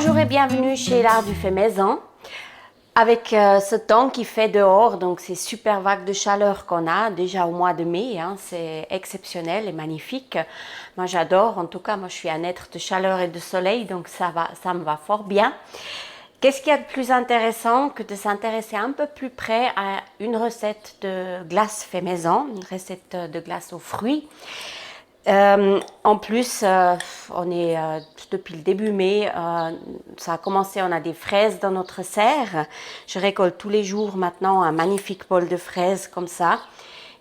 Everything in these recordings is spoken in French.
Bonjour et bienvenue chez l'Art du fait maison. Avec ce temps qui fait dehors, donc ces super vagues de chaleur qu'on a déjà au mois de mai, hein, c'est exceptionnel et magnifique. Moi j'adore, en tout cas moi je suis un être de chaleur et de soleil, donc ça me va fort bien. Qu'est-ce qu'il y a de plus intéressant que de s'intéresser un peu plus près à une recette de glace fait maison, une recette de glace aux fruits. En plus, on est depuis le début mai, ça a commencé, on a des fraises dans notre serre. Je récolte tous les jours maintenant un magnifique bol de fraises comme ça.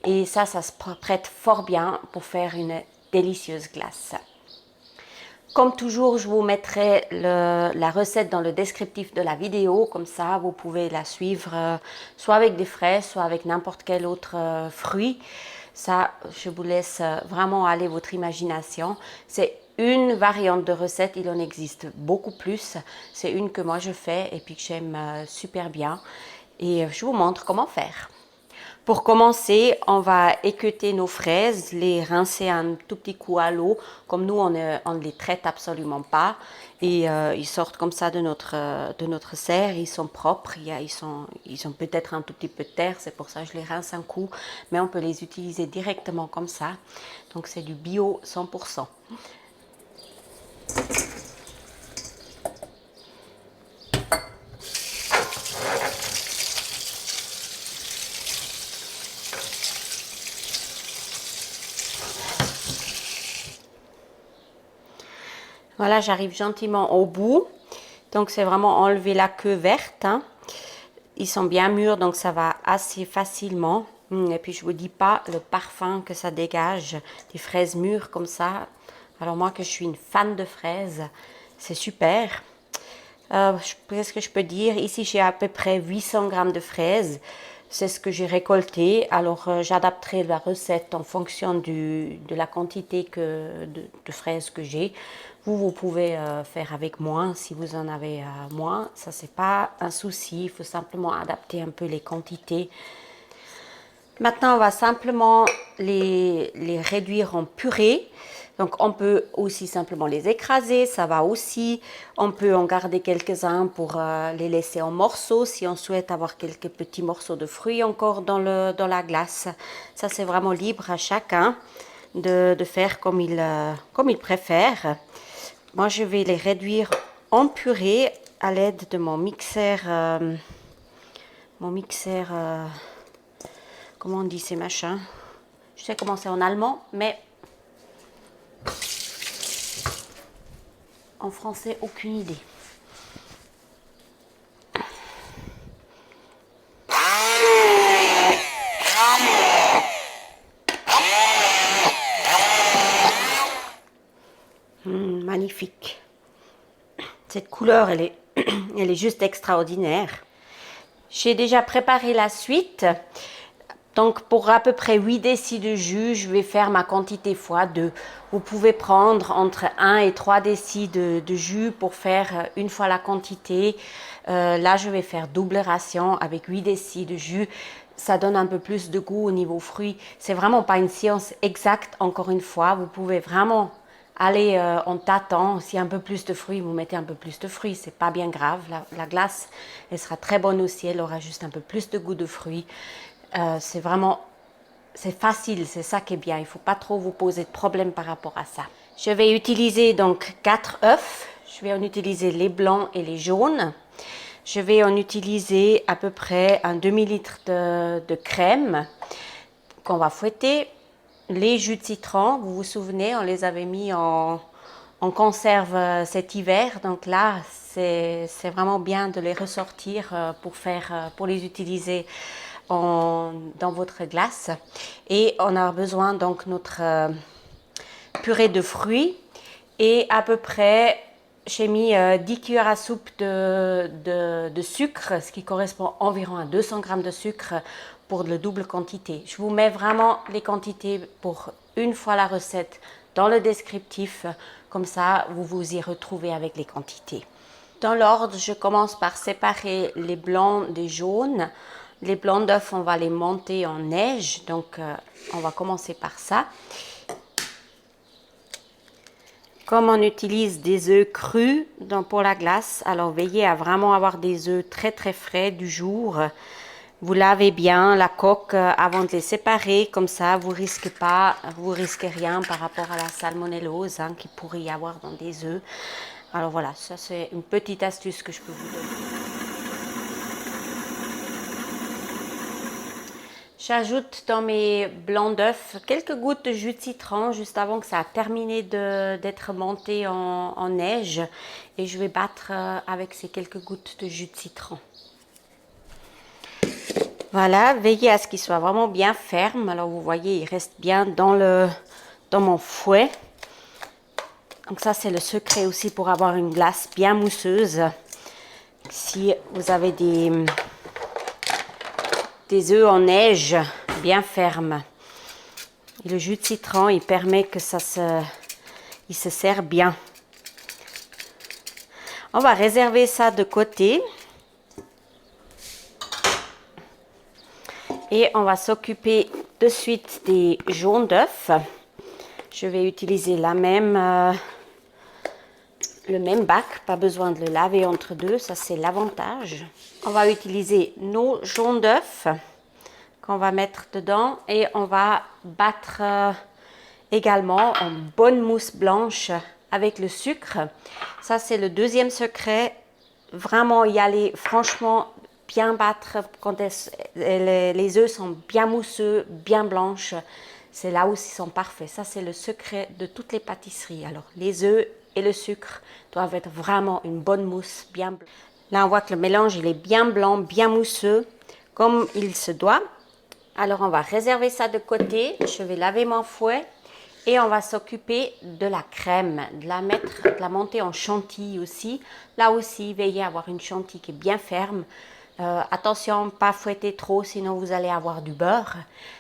Et ça se prête fort bien pour faire une délicieuse glace. Comme toujours, je vous mettrai la recette dans le descriptif de la vidéo, comme ça vous pouvez la suivre soit avec des fraises, soit avec n'importe quel autre fruit. Ça, je vous laisse vraiment aller votre imagination. C'est une variante de recette, il en existe beaucoup plus. C'est une que moi je fais et puis que j'aime super bien. Et je vous montre comment faire. Pour commencer, on va équeuter nos fraises, les rincer un tout petit coup à l'eau. Comme nous, on ne les traite absolument pas. Et ils sortent comme ça de notre serre. Ils sont propres. Ils ont peut-être un tout petit peu de terre. C'est pour ça que je les rince un coup. Mais on peut les utiliser directement comme ça. Donc c'est du bio 100%. Voilà, j'arrive gentiment au bout. Donc, c'est vraiment enlever la queue verte. Hein. Ils sont bien mûrs, donc ça va assez facilement. Et puis, je ne vous dis pas le parfum que ça dégage, des fraises mûres comme ça. Alors, moi, que je suis une fan de fraises, c'est super. Qu'est-ce que je peux dire? Ici, j'ai à peu près 800 grammes de fraises. C'est ce que j'ai récolté. Alors, j'adapterai la recette en fonction de la quantité de fraises que j'ai. Vous pouvez faire avec moins si vous en avez moins. Ça, c'est pas un souci. Il faut simplement adapter un peu les quantités. Maintenant, on va simplement les réduire en purée. Donc, on peut aussi simplement les écraser, ça va aussi. On peut en garder quelques-uns pour les laisser en morceaux si on souhaite avoir quelques petits morceaux de fruits encore dans la glace. Ça, c'est vraiment libre à chacun de faire comme il préfère. Moi, je vais les réduire en purée à l'aide de mon mixeur. Comment on dit ces machins? Je sais comment c'est en allemand, mais en français, aucune idée. Magnifique. Cette couleur, elle est juste extraordinaire. J'ai déjà préparé la suite. Donc, pour à peu près 8 décis de jus, je vais faire ma quantité fois 2. Vous pouvez prendre entre 1 et 3 décis de jus pour faire une fois la quantité. Là, je vais faire double ration avec 8 décis de jus. Ça donne un peu plus de goût au niveau fruits. C'est vraiment pas une science exacte, encore une fois. Vous pouvez vraiment aller en tâtant. S'il y a un peu plus de fruits, vous mettez un peu plus de fruits. C'est pas bien grave. La glace, elle sera très bonne aussi. Elle aura juste un peu plus de goût de fruits. C'est facile, c'est ça qui est bien. Il ne faut pas trop vous poser de problème par rapport à ça. Je vais utiliser donc 4 œufs. Je vais en utiliser les blancs et les jaunes. Je vais en utiliser à peu près un demi-litre de crème qu'on va fouetter. Les jus de citron, vous vous souvenez, on les avait mis en conserve cet hiver. Donc là, c'est vraiment bien de les ressortir pour les utiliser dans votre glace. Et on a besoin donc notre purée de fruits et à peu près j'ai mis 10 cuillères à soupe de sucre, ce qui correspond environ à 200 grammes de sucre pour le double quantité. Je vous mets vraiment les quantités pour une fois la recette dans le descriptif, comme ça vous vous y retrouvez avec les quantités. Dans l'ordre, je commence par séparer les blancs des jaunes. Les blancs d'œufs, on va les monter en neige, donc on va commencer par ça. Comme on utilise des œufs crus pour la glace, alors veillez à vraiment avoir des œufs très très frais du jour. Vous lavez bien la coque avant de les séparer, comme ça vous risquez rien par rapport à la salmonellose qu'il pourrait y avoir dans des œufs. Alors voilà, ça c'est une petite astuce que je peux vous donner. J'ajoute dans mes blancs d'œufs quelques gouttes de jus de citron juste avant que ça a terminé d'être monté en neige. Et je vais battre avec ces quelques gouttes de jus de citron. Voilà, veillez à ce qu'il soit vraiment bien ferme. Alors vous voyez, il reste bien dans mon fouet. Donc ça, c'est le secret aussi pour avoir une glace bien mousseuse. Si vous avez des œufs en neige bien fermes. Et le jus de citron, il permet que il se serre bien. On va réserver ça de côté. Et on va s'occuper de suite des jaunes d'œufs. Je vais utiliser le même bac, pas besoin de le laver entre deux, ça c'est l'avantage. On va utiliser nos jaunes d'œufs qu'on va mettre dedans et on va battre également en bonne mousse blanche avec le sucre. Ça c'est le deuxième secret, vraiment y aller franchement, bien battre quand les œufs sont bien mousseux, bien blanches. C'est là où ils sont parfaits. Ça c'est le secret de toutes les pâtisseries. Alors les œufs et le sucre doivent être vraiment une bonne mousse bien blanche. Là on voit que le mélange il est bien blanc, bien mousseux comme il se doit. Alors on va réserver ça de côté. Je vais laver mon fouet et on va s'occuper de la crème, de la monter en chantilly aussi. Là aussi veillez à avoir une chantilly qui est bien ferme. Attention, pas fouetter trop sinon vous allez avoir du beurre.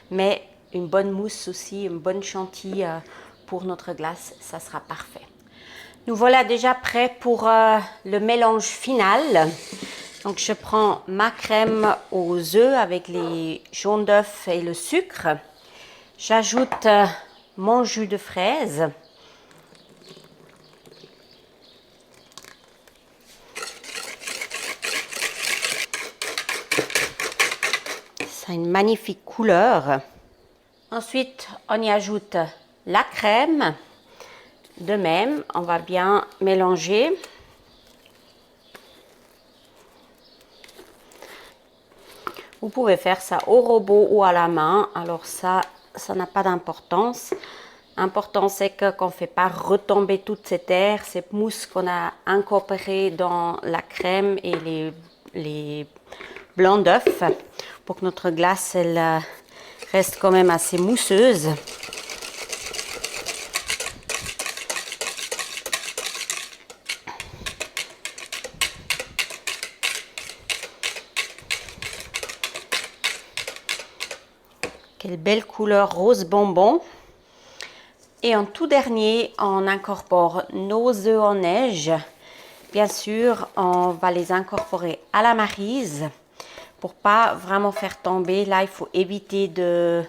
Mais une bonne mousse aussi, une bonne chantilly pour notre glace, ça sera parfait. Nous voilà déjà prêts pour le mélange final. Donc je prends ma crème aux œufs avec les jaunes d'œufs et le sucre. J'ajoute mon jus de fraise. Ça a une magnifique couleur. Ensuite, on y ajoute la crème. De même, on va bien mélanger. Vous pouvez faire ça au robot ou à la main. Alors ça n'a pas d'importance. L'important, c'est qu'on ne fait pas retomber toute cette terre, cette mousse qu'on a incorporée dans la crème et les blancs d'œufs pour que notre glace elle, reste quand même assez mousseuse. Quelle belle couleur rose bonbon. Et en tout dernier, on incorpore nos œufs en neige. Bien sûr, on va les incorporer à la maryse pour pas vraiment faire tomber. Là, il faut éviter de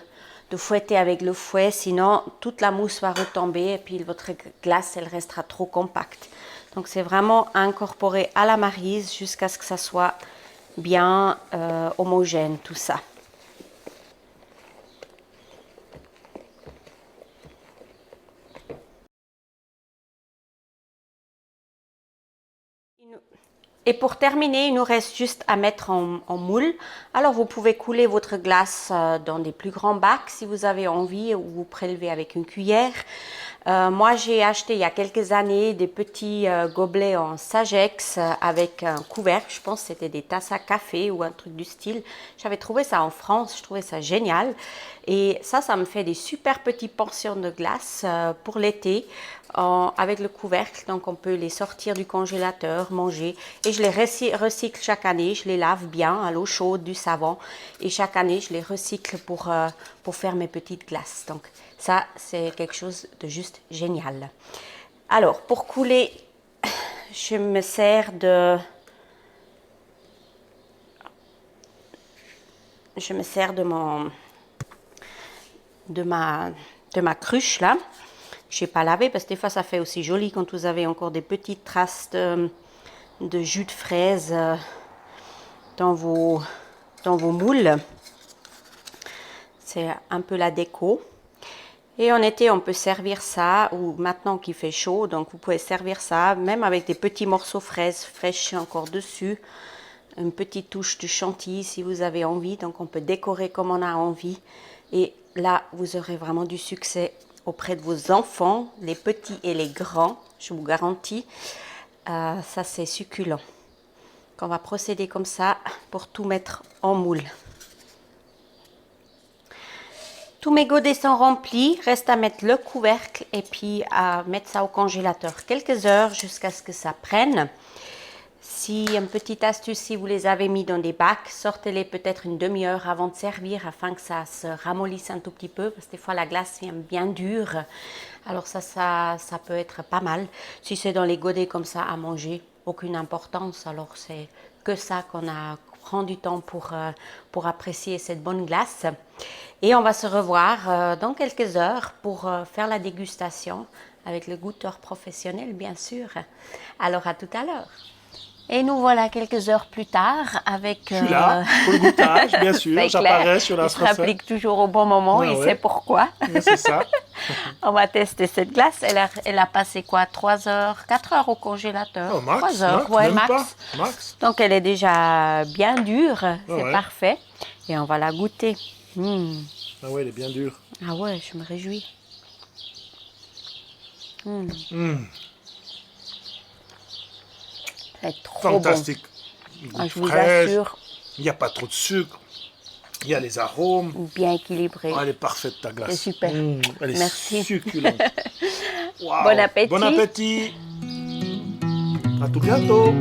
fouetter avec le fouet, sinon toute la mousse va retomber et puis votre glace, elle restera trop compacte. Donc, c'est vraiment incorporer à la maryse jusqu'à ce que ça soit bien homogène, tout ça. Et pour terminer, il nous reste juste à mettre en moule. Alors vous pouvez couler votre glace dans des plus grands bacs si vous avez envie ou vous prélevez avec une cuillère. Moi j'ai acheté il y a quelques années des petits gobelets en Sagex avec un couvercle. Je pense que c'était des tasses à café ou un truc du style. J'avais trouvé ça en France, je trouvais ça génial. Et ça me fait des super petites portions de glace pour l'été avec le couvercle. Donc on peut les sortir du congélateur, manger. Et je les recycle chaque année. Je les lave bien à l'eau chaude, du savon. Et chaque année, je les recycle pour faire mes petites glaces. Donc ça, c'est quelque chose de juste génial. Alors, pour couler, je me sers de ma cruche là. je n'ai pas lavé parce que des fois ça fait aussi joli quand vous avez encore des petites traces de jus de fraise dans vos moules. C'est un peu la déco. Et en été, on peut servir ça, ou maintenant qu'il fait chaud, donc vous pouvez servir ça, même avec des petits morceaux fraises fraîches encore dessus. Une petite touche de chantilly si vous avez envie, donc on peut décorer comme on a envie. Et là, vous aurez vraiment du succès auprès de vos enfants, les petits et les grands, je vous garantis. Ça, c'est succulent. On va procéder comme ça pour tout mettre en moule. Tous mes godets sont remplis, reste à mettre le couvercle et puis à mettre ça au congélateur quelques heures jusqu'à ce que ça prenne. Si une petite astuce, si vous les avez mis dans des bacs, sortez-les peut-être une demi-heure avant de servir afin que ça se ramollisse un tout petit peu parce que des fois la glace vient bien dure. Alors ça peut être pas mal. Si c'est dans les godets comme ça à manger, aucune importance. Alors c'est que ça qu'on prend du temps pour apprécier cette bonne glace. Et on va se revoir dans quelques heures pour faire la dégustation avec le goûteur professionnel, bien sûr. Alors à tout à l'heure. Et nous voilà quelques heures plus tard avec... Je suis là pour le goûtage, bien sûr. J'apparais sur la Il se rapplique toujours au bon moment, il sait pourquoi. C'est ça. On va tester cette glace. Elle a passé quoi, 3 heures, 4 heures au congélateur. Oh, max, 3 heures, max. Donc elle est déjà bien dure, c'est parfait. Et on va la goûter. Ah ouais, elle est bien dure. Ah ouais, je me réjouis. C'est trop fantastique. Bon. Je vous assure. Il n'y a pas trop de sucre. Il y a les arômes. Bien équilibré. Oh, elle est parfaite ta glace. C'est super. Elle est Merci. succulente. Wow. Bon appétit. Bon appétit. À tout bientôt.